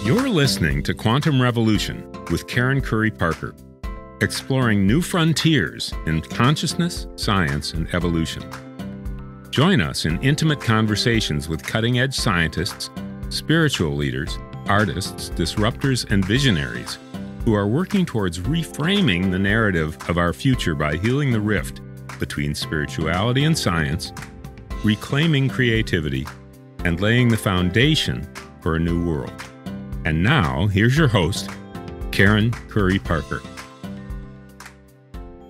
You're listening to Quantum Revolution with Karen Curry Parker, exploring new frontiers in consciousness, science, and evolution. Join us in intimate conversations with cutting-edge scientists, spiritual leaders, artists, disruptors, and visionaries who are working towards reframing the narrative of our future by healing the rift between spirituality and science, reclaiming creativity, and laying the foundation for a new world. And now, here's your host, Karen Curry Parker.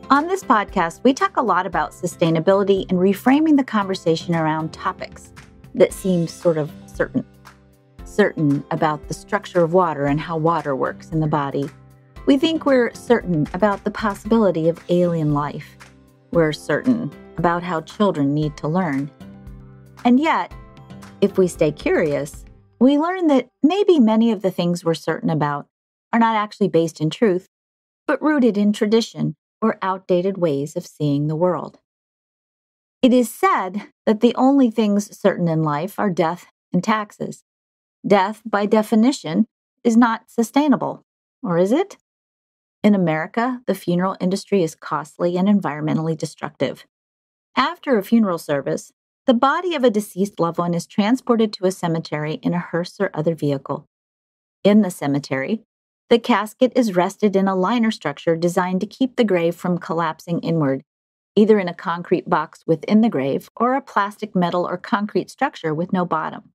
On this podcast, we talk a lot about sustainability and reframing the conversation around topics that seem sort of certain about the structure of water and how water works in the body. We think we're certain about the possibility of alien life. We're certain about how children need to learn. And yet, if we stay curious, we learn that maybe many of the things we're certain about are not actually based in truth, but rooted in tradition or outdated ways of seeing the world. It is said that the only things certain in life are death and taxes. Death, by definition, is not sustainable, or is it? In America, the funeral industry is costly and environmentally destructive. After a funeral service, the body of a deceased loved one is transported to a cemetery in a hearse or other vehicle. In the cemetery, the casket is rested in a liner structure designed to keep the grave from collapsing inward, either in a concrete box within the grave or a plastic, metal, or concrete structure with no bottom.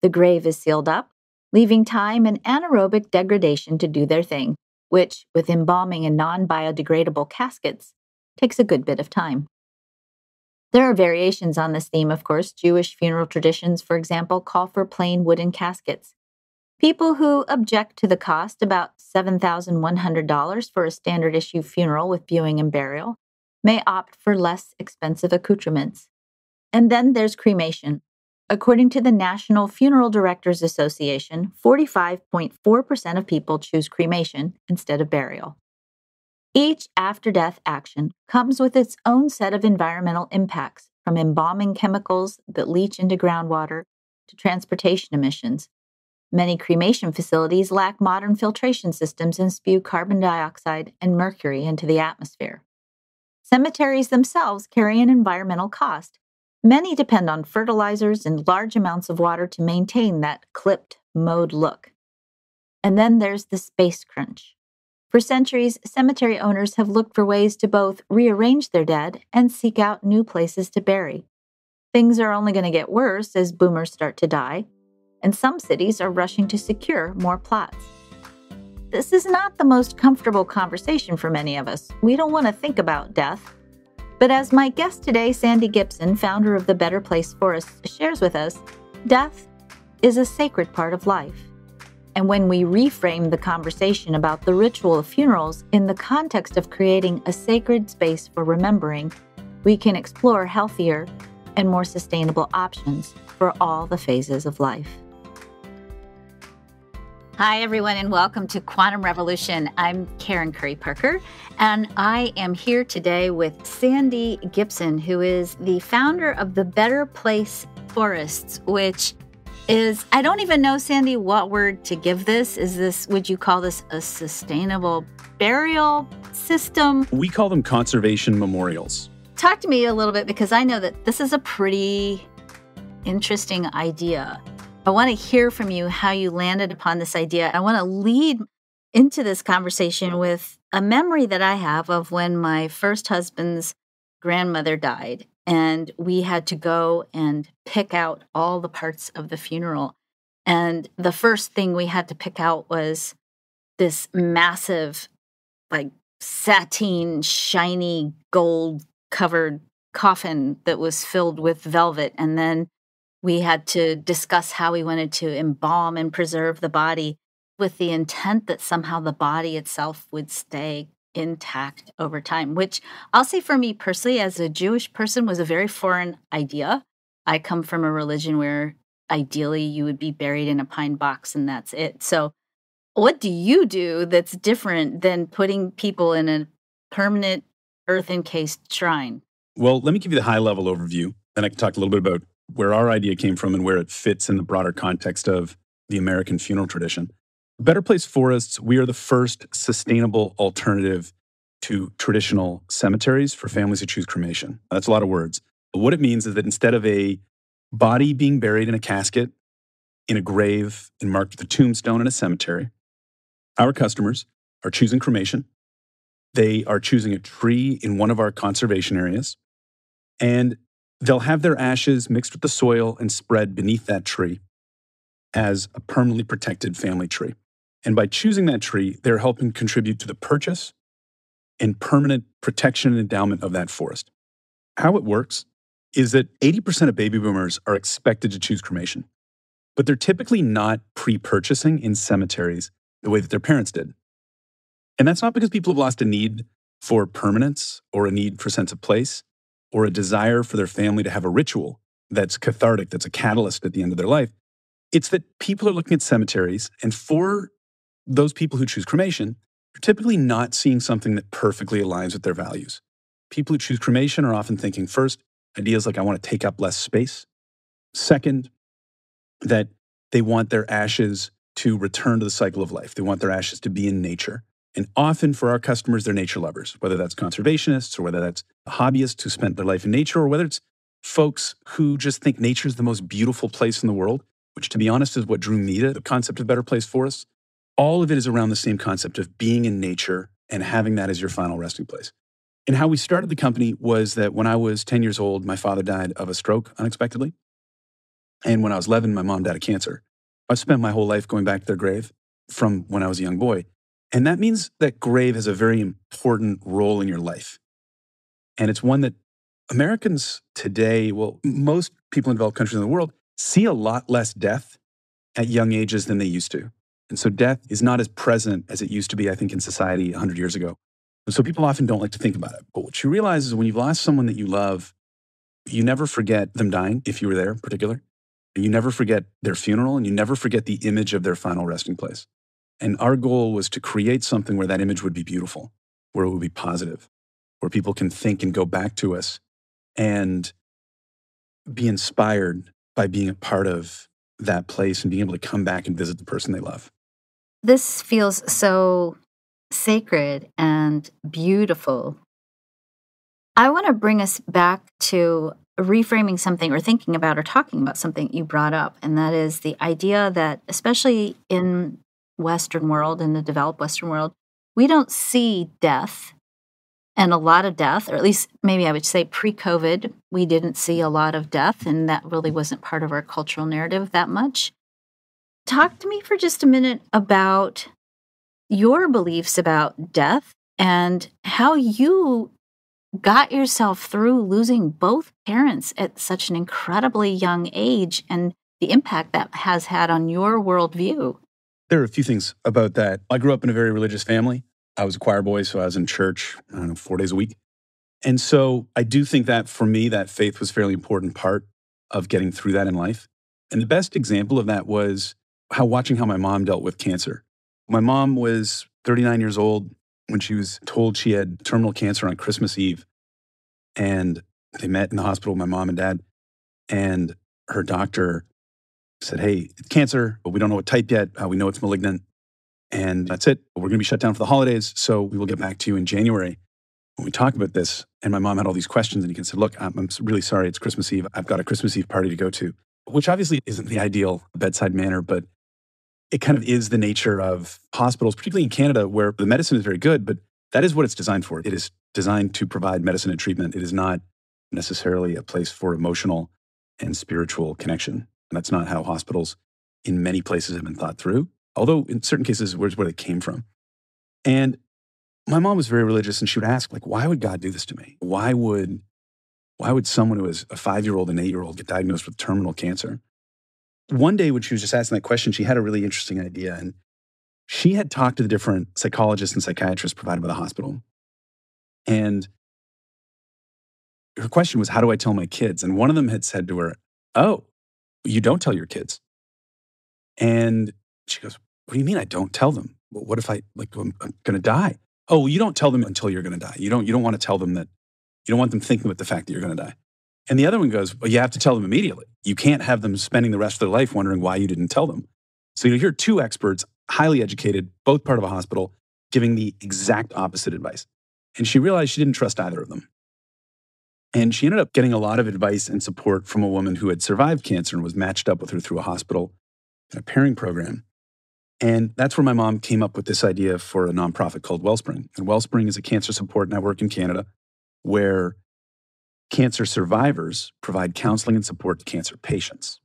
The grave is sealed up, leaving time and anaerobic degradation to do their thing, which, with embalming and non-biodegradable caskets, takes a good bit of time. There are variations on this theme, of course. Jewish funeral traditions, for example, call for plain wooden caskets. People who object to the cost, about $7,100 for a standard issue funeral with viewing and burial, may opt for less expensive accoutrements. And then there's cremation. According to the National Funeral Directors Association, 45.4% of people choose cremation instead of burial. Each after-death action comes with its own set of environmental impacts, from embalming chemicals that leach into groundwater to transportation emissions. Many cremation facilities lack modern filtration systems and spew carbon dioxide and mercury into the atmosphere. Cemeteries themselves carry an environmental cost. Many depend on fertilizers and large amounts of water to maintain that clipped, mowed look. And then there's the space crunch. For centuries, cemetery owners have looked for ways to both rearrange their dead and seek out new places to bury. Things are only going to get worse as boomers start to die, and some cities are rushing to secure more plots. This is not the most comfortable conversation for many of us. We don't want to think about death. But as my guest today, Sandy Gibson, founder of the Better Place Forests, shares with us, death is a sacred part of life. And when we reframe the conversation about the ritual of funerals in the context of creating a sacred space for remembering, we can explore healthier and more sustainable options for all the phases of life. Hi, everyone, and welcome to Quantum Revolution. I'm Karen Curry Parker, and I am here today with Sandy Gibson, who is the founder of the Better Place Forests, which is, I don't even know, Sandy, what word to give this. Would you call this a sustainable burial system? We call them conservation memorials. Talk to me a little bit, because I know that this is a pretty interesting idea. I want to hear from you how you landed upon this idea. I want to lead into this conversation with a memory that I have of when my first husband's grandmother died. And we had to go and pick out all the parts of the funeral. And the first thing we had to pick out was this massive, sateen, shiny, gold-covered coffin that was filled with velvet. And then we had to discuss how we wanted to embalm and preserve the body with the intent that somehow the body itself would stay intact over time, which I'll say for me personally, as a Jewish person, was a very foreign idea. I come from a religion where ideally you would be buried in a pine box and that's it. So what do you do that's different than putting people in a permanent earth-encased shrine? Well, let me give you the high-level overview, and I can talk a little bit about where our idea came from and where it fits in the broader context of the American funeral tradition. Better Place Forests, we are the first sustainable alternative to traditional cemeteries for families who choose cremation. That's a lot of words. But what it means is that instead of a body being buried in a casket, in a grave, and marked with a tombstone in a cemetery, our customers are choosing cremation. They are choosing a tree in one of our conservation areas, and they'll have their ashes mixed with the soil and spread beneath that tree as a permanently protected family tree. And by choosing that tree, they're helping contribute to the purchase and permanent protection and endowment of that forest. How it works is that 80% of baby boomers are expected to choose cremation, but they're typically not pre-purchasing in cemeteries the way that their parents did. And that's not because people have lost a need for permanence or a need for sense of place or a desire for their family to have a ritual that's cathartic, that's a catalyst at the end of their life. It's that people are looking at cemeteries, and for those people who choose cremation, they're typically not seeing something that perfectly aligns with their values. People who choose cremation are often thinking, first, ideas like I want to take up less space. Second, that they want their ashes to return to the cycle of life. They want their ashes to be in nature. And often for our customers, they're nature lovers, whether that's conservationists or whether that's hobbyists who spent their life in nature, or whether it's folks who just think nature is the most beautiful place in the world, which to be honest is what drew me to the concept of Better Place Forests. All of it is around the same concept of being in nature and having that as your final resting place. And how we started the company was that when I was 10 years old, my father died of a stroke unexpectedly. And when I was 11, my mom died of cancer. I've spent my whole life going back to their grave from when I was a young boy. And that means that grave has a very important role in your life. And it's one that Americans today, well, most people in developed countries in the world, see a lot less death at young ages than they used to. And so death is not as present as it used to be, I think, in society 100 years ago. And so people often don't like to think about it. But what you realize is when you've lost someone that you love, you never forget them dying, if you were there in particular. You never forget their funeral, and you never forget the image of their final resting place. And our goal was to create something where that image would be beautiful, where it would be positive, where people can think and go back to us and be inspired by being a part of that place and being able to come back and visit the person they love. This feels so sacred and beautiful. I want to bring us back to reframing something or thinking about or talking about something you brought up, and that is the idea that, especially in Western world, in the developed Western world, we don't see death and a lot of death, or at least maybe I would say pre-COVID, we didn't see a lot of death, and that really wasn't part of our cultural narrative that much. Talk to me for just a minute about your beliefs about death and how you got yourself through losing both parents at such an incredibly young age and the impact that has had on your worldview. There are a few things about that. I grew up in a very religious family. I was a choir boy, so I was in church, 4 days a week. And so I do think that for me, that faith was a fairly important part of getting through that in life. And the best example of that was watching how my mom dealt with cancer. My mom was 39 years old when she was told she had terminal cancer on Christmas Eve. And they met in the hospital, my mom and dad. And her doctor said, hey, it's cancer, but we don't know what type yet. We know it's malignant. And that's it. We're going to be shut down for the holidays, so we will get back to you in January when we talk about this. And my mom had all these questions, and he said, look, I'm really sorry. It's Christmas Eve. I've got a Christmas Eve party to go to, which obviously isn't the ideal bedside manner, but it kind of is the nature of hospitals, particularly in Canada, where the medicine is very good, but that is what it's designed for. It is designed to provide medicine and treatment. It is not necessarily a place for emotional and spiritual connection. And that's not how hospitals in many places have been thought through, although in certain cases, where's where they came from. And my mom was very religious, and she would ask, why would God do this to me? Why would someone who is a 5-year-old and 8-year-old get diagnosed with terminal cancer? One day when she was just asking that question, she had a really interesting idea. And she had talked to the different psychologists and psychiatrists provided by the hospital. And her question was, how do I tell my kids? And one of them had said to her, oh, you don't tell your kids. And she goes, what do you mean I don't tell them? Well, what if I'm going to die? Oh, well, you don't tell them until you're going to die. You don't want to tell them that. You don't want them thinking about the fact that you're going to die. And the other one goes, well, you have to tell them immediately. You can't have them spending the rest of their life wondering why you didn't tell them. So you'll hear two experts highly educated, both part of a hospital, giving the exact opposite advice. And she realized she didn't trust either of them. And she ended up getting a lot of advice and support from a woman who had survived cancer and was matched up with her through a hospital and a pairing program. And that's where my mom came up with this idea for a nonprofit called Wellspring. And Wellspring is a cancer support network in Canada where cancer survivors provide counseling and support to cancer patients.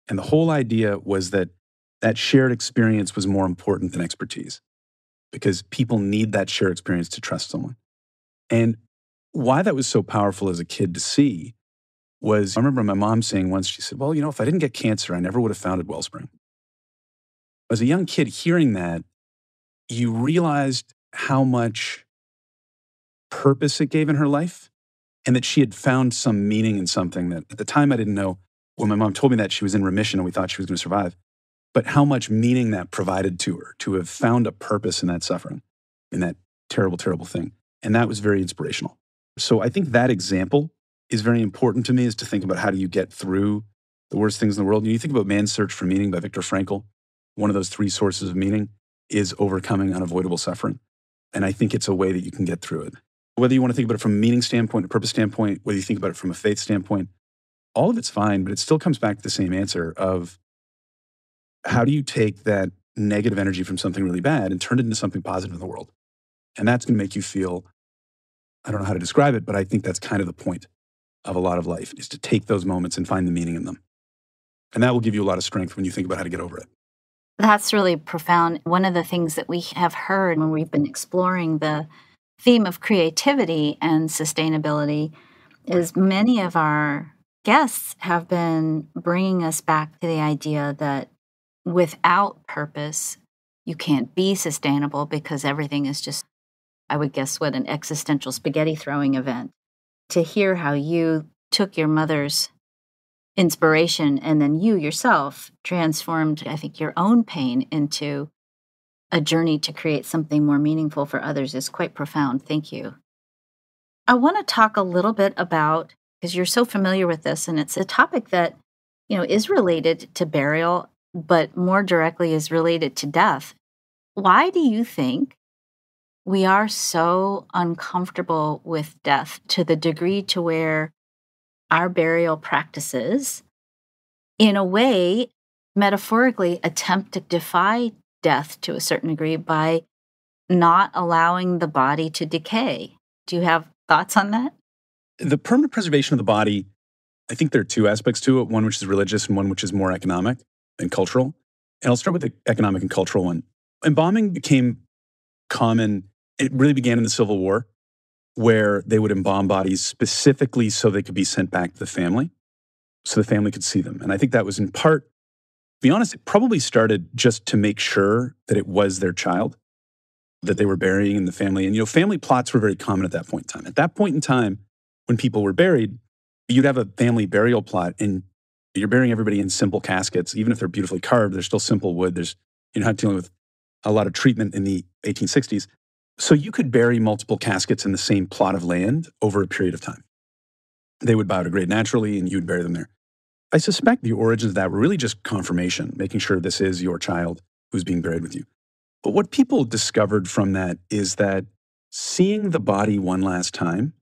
And the whole idea was that that shared experience was more important than expertise because people need that shared experience to trust someone. And why that was so powerful as a kid to see was, I remember my mom saying once, she said, well, if I didn't get cancer, I never would have founded Wellspring. As a young kid hearing that, you realized how much purpose it gave in her life and that she had found some meaning in something that at the time I didn't know. When my mom told me that, she was in remission and we thought she was going to survive. But how much meaning that provided to her to have found a purpose in that suffering, in that terrible, terrible thing. And that was very inspirational. So I think that example is very important to me, is to think about how do you get through the worst things in the world. You think about Man's Search for Meaning by Viktor Frankl. One of those 3 sources of meaning is overcoming unavoidable suffering. And I think it's a way that you can get through it. Whether you want to think about it from a meaning standpoint, a purpose standpoint, whether you think about it from a faith standpoint, all of it's fine, but it still comes back to the same answer of how do you take that negative energy from something really bad and turn it into something positive in the world? And that's going to make you feel, I don't know how to describe it, but I think that's kind of the point of a lot of life, is to take those moments and find the meaning in them. And that will give you a lot of strength when you think about how to get over it. That's really profound. One of the things that we have heard when we've been exploring the theme of creativity and sustainability is many of our guests have been bringing us back to the idea that without purpose, you can't be sustainable because everything is just, I would guess, what an existential spaghetti throwing event. To hear how you took your mother's inspiration and then you yourself transformed, I think, your own pain into a journey to create something more meaningful for others is quite profound. Thank you. I want to talk a little bit about, because you're so familiar with this, and it's a topic that, is related to burial, but more directly is related to death. Why do you think we are so uncomfortable with death to the degree to where our burial practices, in a way, metaphorically attempt to defy death to a certain degree by not allowing the body to decay? Do you have thoughts on that? The permanent preservation of the body, I think there are 2 aspects to it, one which is religious and one which is more economic and cultural. And I'll start with the economic and cultural one. Embalming became common. It really began in the Civil War, where they would embalm bodies specifically so they could be sent back to the family, so the family could see them. And I think that was in part, to be honest, it probably started just to make sure that it was their child that they were burying in the family. And, family plots were very common at that point in time. At that point in time, when people were buried, you'd have a family burial plot and you're burying everybody in simple caskets. Even if they're beautifully carved, they're still simple wood. You're not dealing with a lot of treatment in the 1860s. So you could bury multiple caskets in the same plot of land over a period of time. They would biodegrade naturally and you'd bury them there. I suspect the origins of that were really just confirmation, making sure this is your child who's being buried with you. But what people discovered from that is that seeing the body one last time,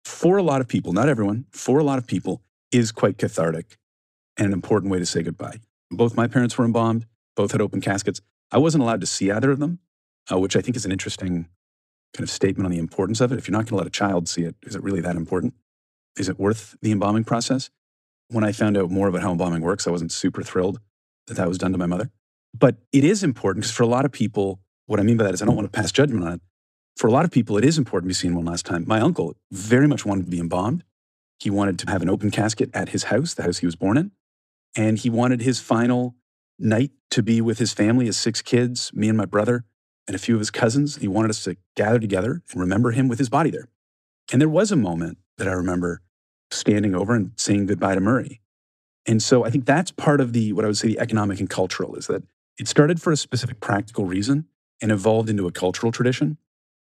for a lot of people, not everyone, for a lot of people, is quite cathartic and an important way to say goodbye. Both my parents were embalmed, both had open caskets. I wasn't allowed to see either of them, which I think is an interesting kind of statement on the importance of it. If you're not going to let a child see it, is it really that important? Is it worth the embalming process? When I found out more about how embalming works, I wasn't super thrilled that that was done to my mother. But it is important because for a lot of people, what I mean by that is I don't want to pass judgment on it. For a lot of people, it is important to be seen one last time. My uncle very much wanted to be embalmed. He wanted to have an open casket at his house, the house he was born in. And he wanted his final night to be with his family, his 6 kids, me and my brother, and a few of his cousins. He wanted us to gather together and remember him with his body there. And there was a moment that I remember standing over and saying goodbye to Murray. And so I think that's part of what I would say the economic and cultural is that it started for a specific practical reason and evolved into a cultural tradition.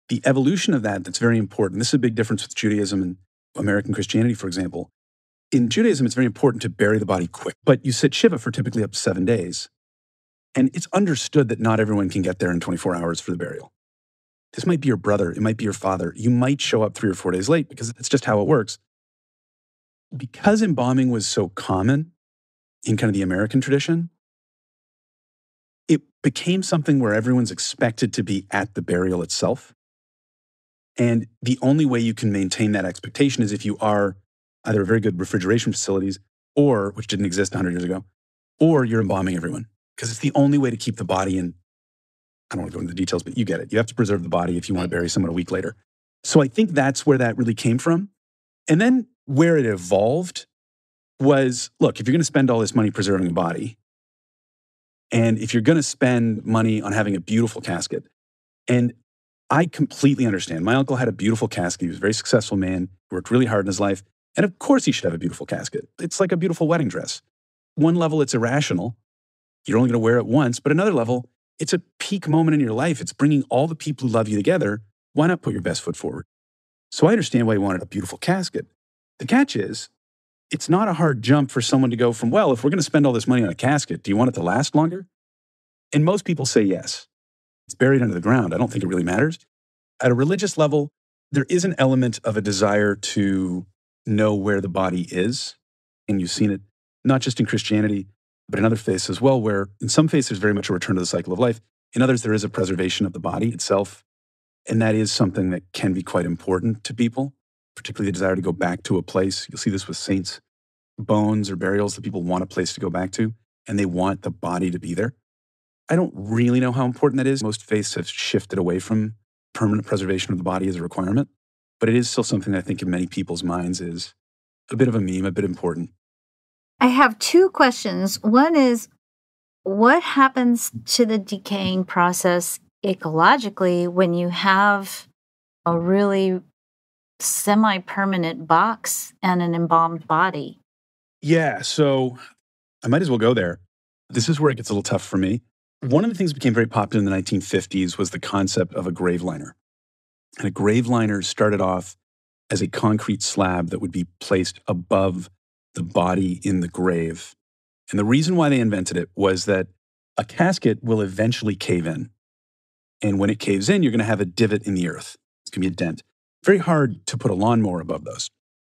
The evolution of that's very important. This is a big difference with Judaism and American Christianity, for example. In Judaism, it's very important to bury the body quick, but you sit Shiva for typically up to 7 days. And it's understood that not everyone can get there in 24 hours for the burial. This might be your brother. It might be your father. You might show up 3 or 4 days late because it's just how it works. Because embalming was so common in kind of the American tradition, it became something where everyone's expected to be at the burial itself. And the only way you can maintain that expectation is if you are either very good refrigeration facilities or, which didn't exist 100 years ago, or you're embalming everyone. Because it's the only way to keep the body in. I don't want to go into the details, but you get it. You have to preserve the body if you want to bury someone a week later. So I think that's where that really came from. And then where it evolved was, look, if you're going to spend all this money preserving a body, and if you're going to spend money on having a beautiful casket, and I completely understand. My uncle had a beautiful casket. He was a very successful man, worked really hard in his life. And of course he should have a beautiful casket. It's like a beautiful wedding dress. One level, it's irrational. You're only going to wear it once. But another level, it's a peak moment in your life. It's bringing all the people who love you together. Why not put your best foot forward? So I understand why he wanted a beautiful casket. The catch is, it's not a hard jump for someone to go from, well, if we're going to spend all this money on a casket, do you want it to last longer? And most people say yes. It's buried under the ground. I don't think it really matters. At a religious level, there is an element of a desire to know where the body is. And you've seen it not just in Christianity, but in other faiths as well, where in some faiths there's very much a return to the cycle of life. In others, there is a preservation of the body itself. And that is something that can be quite important to people, particularly the desire to go back to a place. You'll see this with saints' bones or burials that people want a place to go back to, and they want the body to be there. I don't really know how important that is. Most faiths have shifted away from permanent preservation of the body as a requirement, but it is still something that I think in many people's minds is a bit of a meme, a bit important. I have 2 questions. One is, what happens to the decaying process ecologically when you have a really semi-permanent box and an embalmed body? Yeah, so I might as well go there. This is where it gets a little tough for me. One of the things that became very popular in the 1950s was the concept of a grave liner. And a grave liner started off as a concrete slab that would be placed above the body in the grave. And the reason why they invented it was that a casket will eventually cave in. And when it caves in, you're going to have a divot in the earth. It's going to be a dent. Very hard to put a lawnmower above those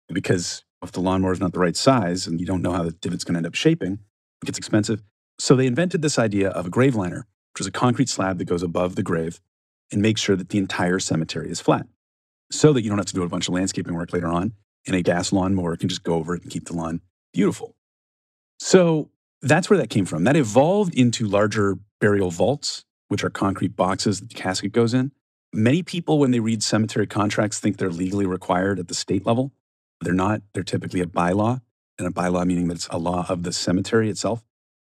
because if the lawnmower is not the right size and you don't know how the divot's going to end up shaping, it gets expensive. So they invented this idea of a grave liner, which is a concrete slab that goes above the grave and makes sure that the entire cemetery is flat so that you don't have to do a bunch of landscaping work later on, and a gas lawnmower can just go over it and keep the lawn beautiful. So that's where that came from. That evolved into larger burial vaults, which are concrete boxes that the casket goes in. Many people, when they read cemetery contracts, think they're legally required at the state level. They're not. They're typically a bylaw, and a bylaw meaning that it's a law of the cemetery itself.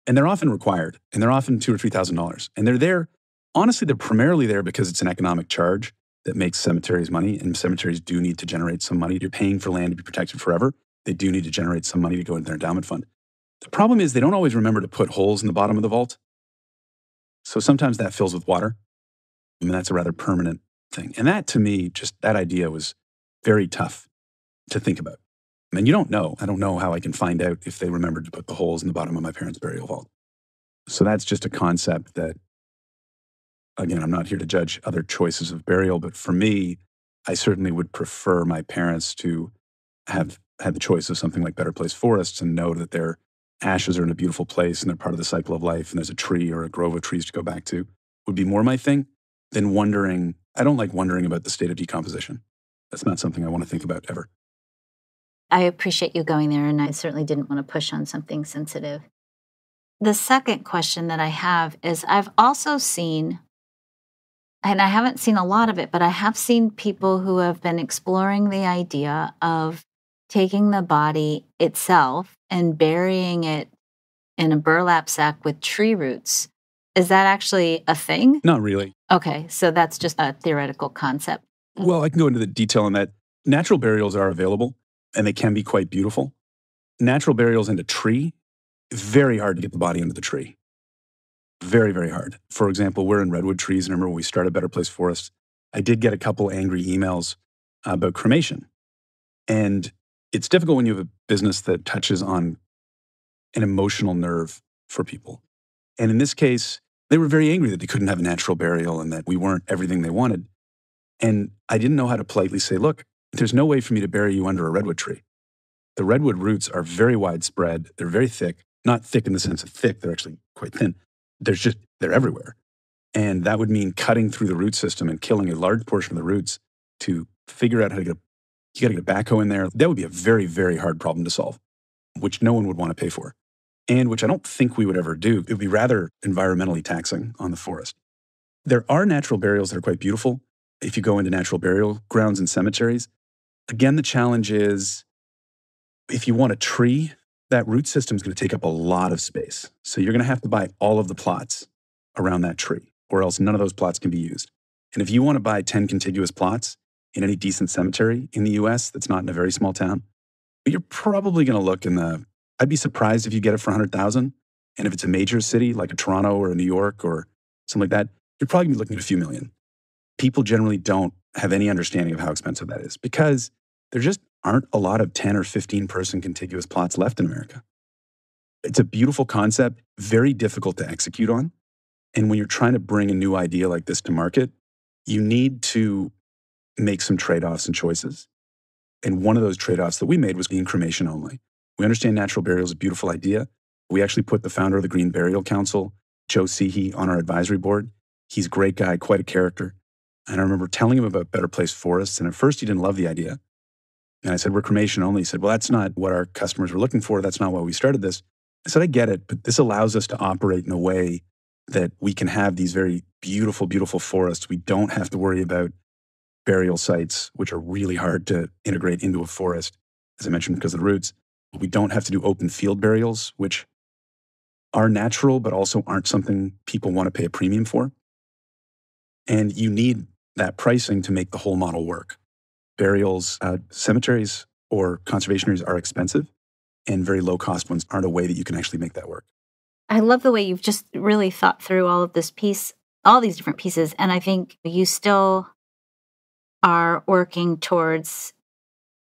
And they're often required, and they're often $2,000 or $3,000. And they're there, honestly, they're primarily there because it's an economic charge that makes cemeteries money, and cemeteries do need to generate some money. You're paying for land to be protected forever. They do need to generate some money to go into their endowment fund. The problem is they don't always remember to put holes in the bottom of the vault. So sometimes that fills with water. I mean, that's a rather permanent thing. And that, to me, just that idea was very tough to think about. I mean, you don't know. I don't know how I can find out if they remembered to put the holes in the bottom of my parents' burial vault. So that's just a concept that, again, I'm not here to judge other choices of burial, but for me, I certainly would prefer my parents to have had the choice of something like Better Place Forests and know that their ashes are in a beautiful place and they're part of the cycle of life and there's a tree or a grove of trees to go back to would be more my thing than wondering. I don't like wondering about the state of decomposition. That's not something I want to think about ever. I appreciate you going there, and I certainly didn't want to push on something sensitive. The second question that I have is I've also seen, and I haven't seen a lot of it, but I have seen people who have been exploring the idea of taking the body itself and burying it in a burlap sack with tree roots. Is that actually a thing? Not really. Okay, so that's just a theoretical concept. Well, I can go into the detail on that. Natural burials are available, and they can be quite beautiful. Natural burials in a tree, very hard to get the body under the tree. Very, very hard. For example, we're in redwood trees, and I remember when we started Better Place Forests, I did get a couple angry emails about cremation. And it's difficult when you have a business that touches on an emotional nerve for people. And in this case, they were very angry that they couldn't have a natural burial and that we weren't everything they wanted. And I didn't know how to politely say, look, there's no way for me to bury you under a redwood tree. The redwood roots are very widespread. They're very thick, not thick in the sense of thick. They're actually quite thin. They're everywhere. And that would mean cutting through the root system and killing a large portion of the roots to figure out how to you got to get a backhoe in there. That would be a very, very hard problem to solve, which no one would want to pay for, and which I don't think we would ever do. It would be rather environmentally taxing on the forest. There are natural burials that are quite beautiful. If you go into natural burial grounds and cemeteries, again, the challenge is if you want a tree, that root system is going to take up a lot of space. So you're going to have to buy all of the plots around that tree, or else none of those plots can be used. And if you want to buy 10 contiguous plots in any decent cemetery in the US that's not in a very small town, you're probably going to look I'd be surprised if you get it for 100,000. And if it's a major city like a Toronto or a New York or something like that, you're probably going to be looking at a few million. People generally don't have any understanding of how expensive that is because there just aren't a lot of 10 or 15 person contiguous plots left in America. It's a beautiful concept, very difficult to execute on. And when you're trying to bring a new idea like this to market, you need to make some trade-offs and choices. And one of those trade-offs that we made was being cremation only. We understand natural burial is a beautiful idea. We actually put the founder of the Green Burial Council, Joe Seehey, on our advisory board. He's a great guy, quite a character. And I remember telling him about Better Place Forests. And at first he didn't love the idea. And I said, we're cremation only. He said, well, that's not what our customers were looking for. That's not why we started this. I said, I get it, but this allows us to operate in a way that we can have these very beautiful, beautiful forests. We don't have to worry about burial sites, which are really hard to integrate into a forest, as I mentioned, because of the roots. We don't have to do open field burials, which are natural, but also aren't something people want to pay a premium for. And you need that pricing to make the whole model work. Burials, cemeteries or conservation areas are expensive, and very low-cost ones aren't a way that you can actually make that work. I love the way you've just really thought through all of this piece, all these different pieces. And I think you still are working towards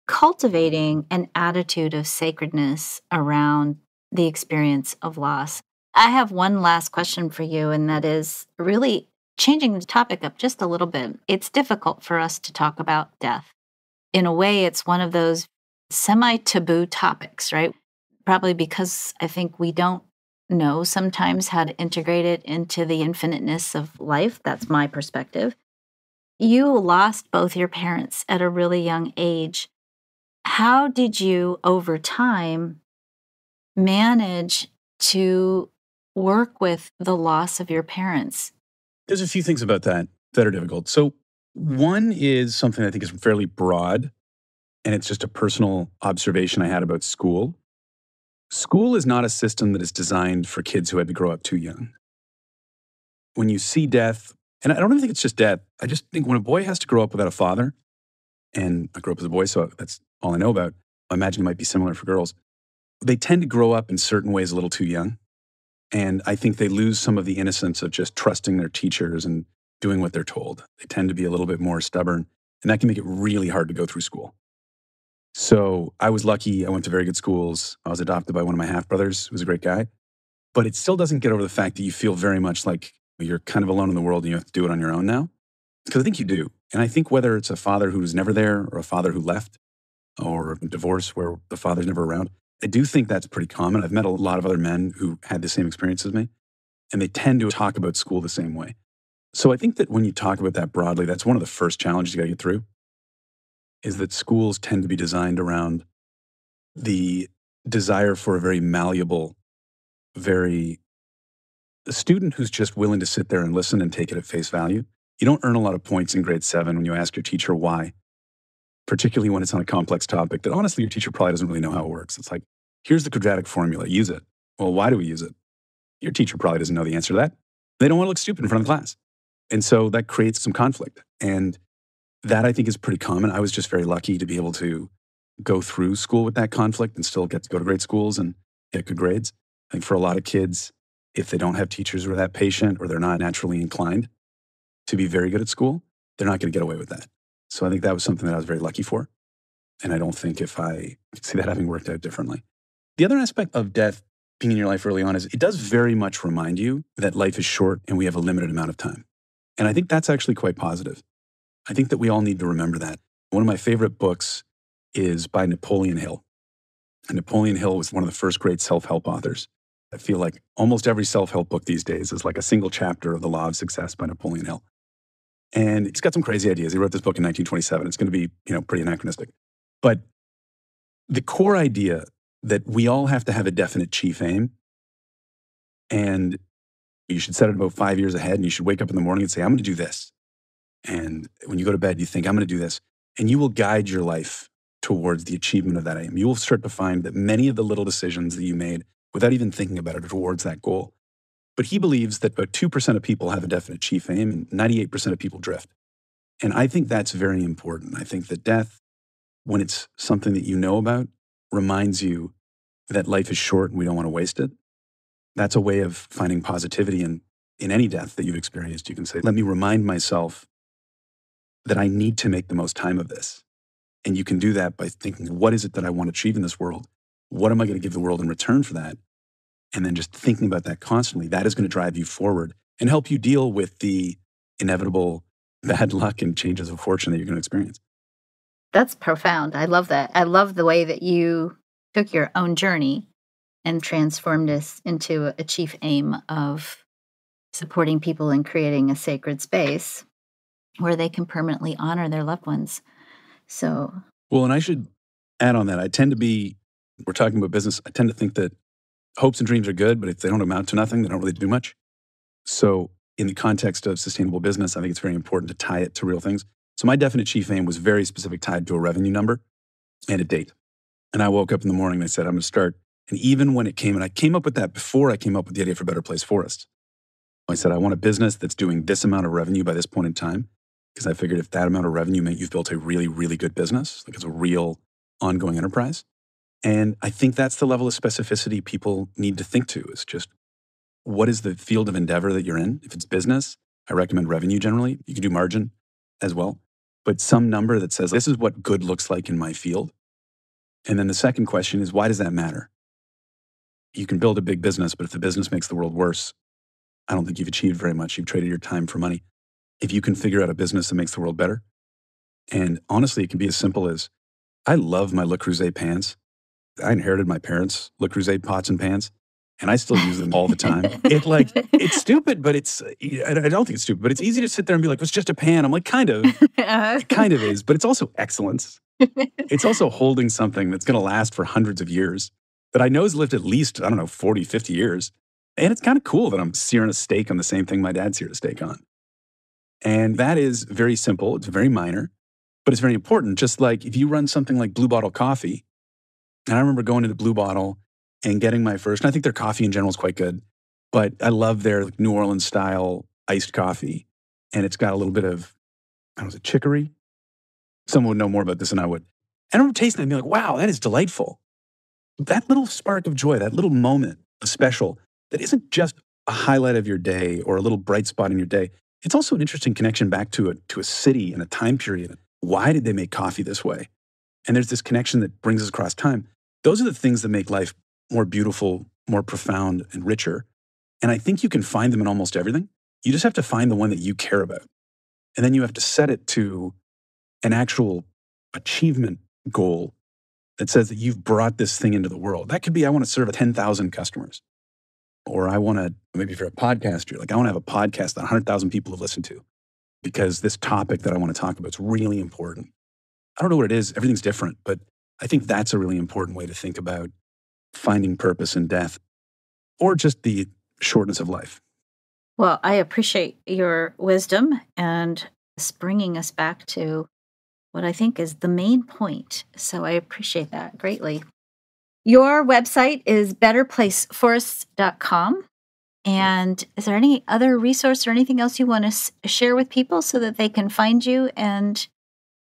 cultivating an attitude of sacredness around the experience of loss. I have one last question for you, and that is really changing the topic up just a little bit. It's difficult for us to talk about death. In a way, it's one of those semi-taboo topics, right? Probably because I think we don't know sometimes how to integrate it into the infiniteness of life. That's my perspective. You lost both your parents at a really young age. How did you, over time, manage to work with the loss of your parents? There's a few things about that are difficult. So one is something I think is fairly broad, and it's just a personal observation I had about school. School is not a system that is designed for kids who had to grow up too young. When you see death, and I don't even think it's just death, I just think when a boy has to grow up without a father, and I grew up as a boy, so that's all I know about, I imagine it might be similar for girls, they tend to grow up in certain ways a little too young. And I think they lose some of the innocence of just trusting their teachers and doing what they're told. They tend to be a little bit more stubborn, and that can make it really hard to go through school. So I was lucky. I went to very good schools. I was adopted by one of my half-brothers, who was a great guy. But it still doesn't get over the fact that you feel very much like you're kind of alone in the world and you have to do it on your own now. Because I think you do. And I think whether it's a father who was never there or a father who left or a divorce where the father's never around, I do think that's pretty common. I've met a lot of other men who had the same experience as me, and they tend to talk about school the same way. So I think that when you talk about that broadly, that's one of the first challenges you got to get through, is that schools tend to be designed around the desire for a very malleable, a student who's just willing to sit there and listen and take it at face value. You don't earn a lot of points in grade 7 when you ask your teacher why, particularly when it's on a complex topic that honestly your teacher probably doesn't really know how it works. It's like, here's the quadratic formula, use it. Well, why do we use it? Your teacher probably doesn't know the answer to that. They don't want to look stupid in front of the class. And so that creates some conflict. And that I think is pretty common. I was just very lucky to be able to go through school with that conflict and still get to go to great schools and get good grades. I think for a lot of kids, if they don't have teachers who are that patient or they're not naturally inclined to be very good at school, they're not going to get away with that. So I think that was something that I was very lucky for. And I don't think if I could see that having worked out differently. The other aspect of death being in your life early on is it does very much remind you that life is short and we have a limited amount of time. And I think that's actually quite positive. I think that we all need to remember that. One of my favorite books is by Napoleon Hill. And Napoleon Hill was one of the first great self-help authors. I feel like almost every self-help book these days is like a single chapter of The Law of Success by Napoleon Hill. And he's got some crazy ideas. He wrote this book in 1927. It's going to be, pretty anachronistic. But the core idea that we all have to have a definite chief aim, and you should set it about 5 years ahead, and you should wake up in the morning and say, I'm going to do this. And when you go to bed, you think, I'm going to do this. And you will guide your life towards the achievement of that aim. You will start to find that many of the little decisions that you made without even thinking about it are towards that goal. But he believes that about 2% of people have a definite chief aim and 98% of people drift. And I think that's very important. I think that death, when it's something that you know about, reminds you that life is short and we don't want to waste it. That's a way of finding positivity in any death that you've experienced. You can say, let me remind myself that I need to make the most time of this. And you can do that by thinking, what is it that I want to achieve in this world? What am I going to give the world in return for that? And then just thinking about that constantly, that is going to drive you forward and help you deal with the inevitable bad luck and changes of fortune that you're going to experience. That's profound. I love that. I love the way that you took your own journey and transformed this into a chief aim of supporting people and creating a sacred space where they can permanently honor their loved ones. So, well, and I should add on that. We're talking about business. I tend to think that hopes and dreams are good, but if they don't amount to nothing, they don't really do much. So in the context of sustainable business, I think it's very important to tie it to real things. So my definite chief aim was very specific, tied to a revenue number and a date. And I woke up in the morning and I said, I'm going to start. And even when it came, and I came up with that before I came up with the idea for Better Place Forest. I said, I want a business that's doing this amount of revenue by this point in time, because I figured if that amount of revenue meant you've built a really, really good business, like it's a real ongoing enterprise. And I think that's the level of specificity people need to think to, is just what is the field of endeavor that you're in? If it's business, I recommend revenue generally. You can do margin as well, but some number that says, this is what good looks like in my field. And then the second question is, why does that matter? You can build a big business, but if the business makes the world worse, I don't think you've achieved very much. You've traded your time for money. If you can figure out a business that makes the world better, and honestly, it can be as simple as, I love my Le Creuset pans. I inherited my parents' Le Creuset pots and pans, and I still use them all the time. It's stupid, but I don't think it's stupid, but it's easy to sit there and be like, it's just a pan. I'm like, kind of. It kind of is, but it's also excellence. It's also holding something that's going to last for hundreds of years that I know has lived at least, 40, 50 years. And it's kind of cool that I'm searing a steak on the same thing my dad seared a steak on. And that is very simple. It's very minor, but it's very important. Just like if you run something like Blue Bottle Coffee, and I remember going into Blue Bottle and getting my first, and I think their coffee in general is quite good, but I love their New Orleans style iced coffee. And it's got a little bit of, chicory? Someone would know more about this than I would. And I remember tasting it and being like, wow, that is delightful. That little spark of joy, that little moment of special, that isn't just a highlight of your day or a little bright spot in your day. It's also an interesting connection back to a city and a time period. Why did they make coffee this way? And there's this connection that brings us across time. Those are the things that make life more beautiful, more profound, and richer. And I think you can find them in almost everything. You just have to find the one that you care about. And then you have to set it to an actual achievement goal that says that you've brought this thing into the world. That could be, I want to serve 10,000 customers. Or I want to, maybe if you're a podcaster, I want to have a podcast that 100,000 people have listened to because this topic that I want to talk about is really important. I don't know what it is. Everything's different, but I think that's a really important way to think about finding purpose in death or just the shortness of life. Well, I appreciate your wisdom and bringing us back to what I think is the main point. So I appreciate that greatly. Your website is betterplaceforests.com. And is there any other resource or anything else you want to share with people so that they can find you and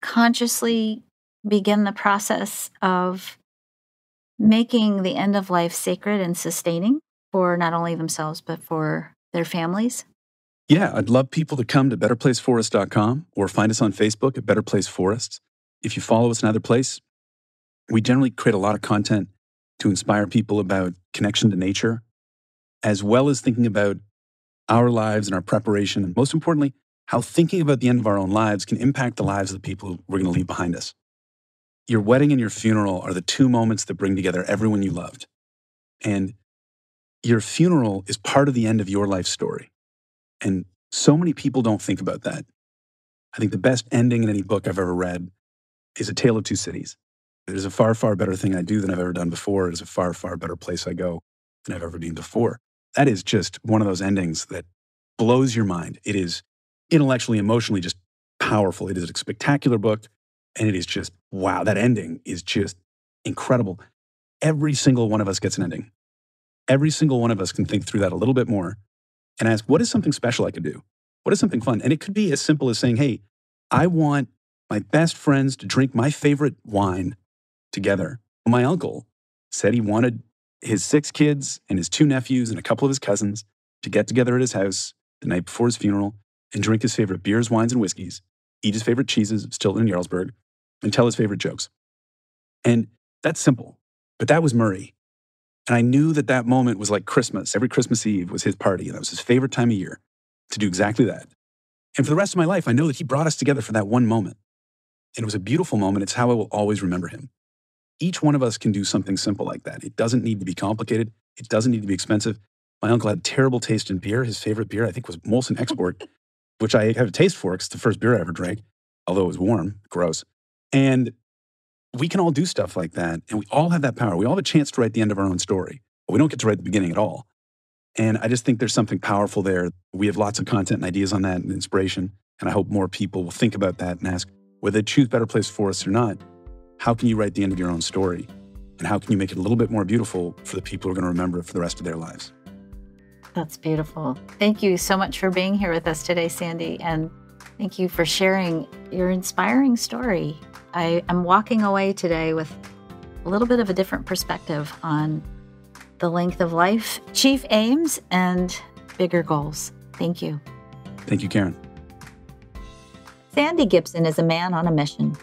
consciously begin the process of making the end of life sacred and sustaining for not only themselves, but for their families? Yeah, I'd love people to come to betterplaceforest.com or find us on Facebook at Better Place Forests. If you follow us in either place, we generally create a lot of content to inspire people about connection to nature, as well as thinking about our lives and our preparation, and most importantly, how thinking about the end of our own lives can impact the lives of the people we're going to leave behind us. Your wedding and your funeral are the two moments that bring together everyone you loved. And your funeral is part of the end of your life story. And so many people don't think about that. I think the best ending in any book I've ever read is A Tale of Two Cities. It is a far, far better thing I do than I've ever done before. It is a far, far better place I go than I've ever been before. That is just one of those endings that blows your mind. It is intellectually, emotionally just powerful. It is a spectacular book, and it is just, wow, that ending is just incredible. Every single one of us gets an ending. Every single one of us can think through that a little bit more and ask, what is something special I could do? What is something fun? And it could be as simple as saying, hey, I want my best friends to drink my favorite wine together. My uncle said he wanted his 6 kids and his 2 nephews and a couple of his cousins to get together at his house the night before his funeral and drink his favorite beers, wines, and whiskeys, eat his favorite cheeses, Stilton and Jarlsberg, and tell his favorite jokes. And that's simple, but that was Murray. And I knew that that moment was like Christmas. Every Christmas Eve was his party, and that was his favorite time of year to do exactly that. And for the rest of my life, I know that he brought us together for that one moment. And it was a beautiful moment. It's how I will always remember him. Each one of us can do something simple like that. It doesn't need to be complicated. It doesn't need to be expensive. My uncle had terrible taste in beer. His favorite beer, I think, was Molson Export, which I have a taste for because it's the first beer I ever drank, although it was warm, gross. And we can all do stuff like that. And we all have that power. We all have a chance to write the end of our own story, but we don't get to write the beginning at all. And I just think there's something powerful there. We have lots of content and ideas on that and inspiration. And I hope more people will think about that and ask, whether they choose Better Place Forests or not, how can you write the end of your own story? And how can you make it a little bit more beautiful for the people who are going to remember it for the rest of their lives? That's beautiful. Thank you so much for being here with us today, Sandy. And thank you for sharing your inspiring story. I am walking away today with a little bit of a different perspective on the length of life, chief aims, and bigger goals. Thank you. Thank you, Karen. Sandy Gibson is a man on a mission,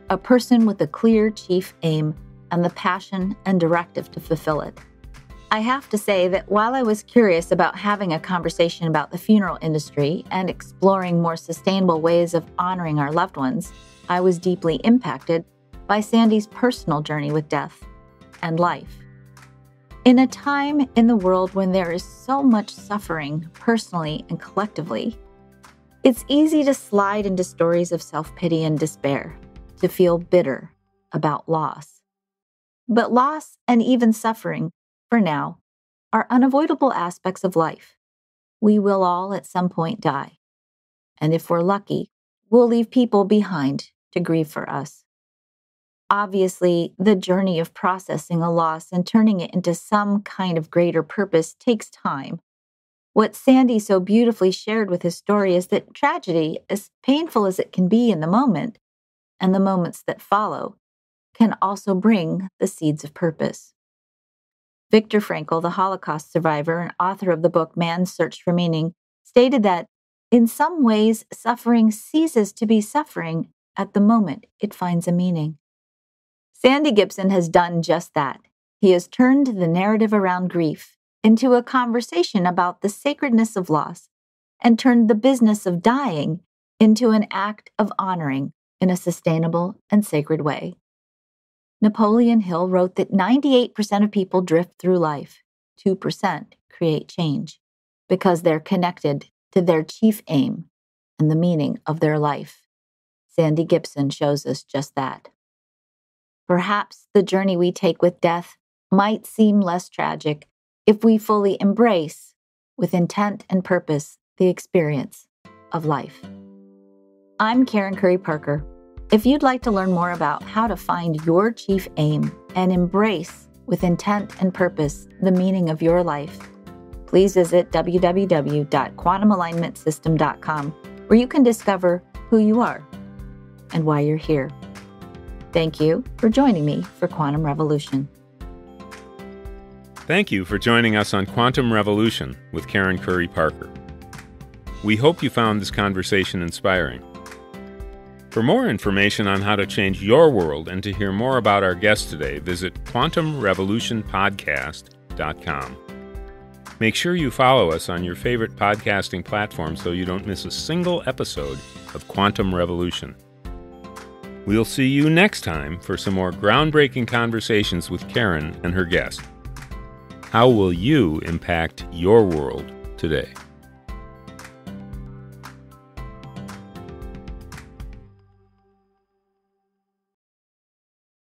a person with a clear chief aim and the passion and directive to fulfill it. I have to say that while I was curious about having a conversation about the funeral industry and exploring more sustainable ways of honoring our loved ones, I was deeply impacted by Sandy's personal journey with death and life. In a time in the world when there is so much suffering personally and collectively, it's easy to slide into stories of self-pity and despair, to feel bitter about loss. But loss and even suffering, for now, are unavoidable aspects of life. We will all at some point die. And if we're lucky, we'll leave people behind to grieve for us. Obviously, the journey of processing a loss and turning it into some kind of greater purpose takes time. What Sandy so beautifully shared with his story is that tragedy, as painful as it can be in the moment, and the moments that follow, can also bring the seeds of purpose. Viktor Frankl, the Holocaust survivor and author of the book Man's Search for Meaning, stated that, in some ways, suffering ceases to be suffering at the moment it finds a meaning. Sandy Gibson has done just that. He has turned the narrative around grief into a conversation about the sacredness of loss and turned the business of dying into an act of honoring in a sustainable and sacred way. Napoleon Hill wrote that 98% of people drift through life, 2% create change, because they're connected to their chief aim and the meaning of their life. Sandy Gibson shows us just that. Perhaps the journey we take with death might seem less tragic if we fully embrace, with intent and purpose, the experience of life. I'm Karen Curry Parker. If you'd like to learn more about how to find your chief aim and embrace, with intent and purpose, the meaning of your life, please visit www.quantumalignmentsystem.com, where you can discover who you are and why you're here. Thank you for joining me for Quantum Revolution. Thank you for joining us on Quantum Revolution with Karen Curry Parker. We hope you found this conversation inspiring. For more information on how to change your world and to hear more about our guest today, visit quantumrevolutionpodcast.com. Make sure you follow us on your favorite podcasting platform so you don't miss a single episode of Quantum Revolution. We'll see you next time for some more groundbreaking conversations with Karen and her guest. How will you impact your world today?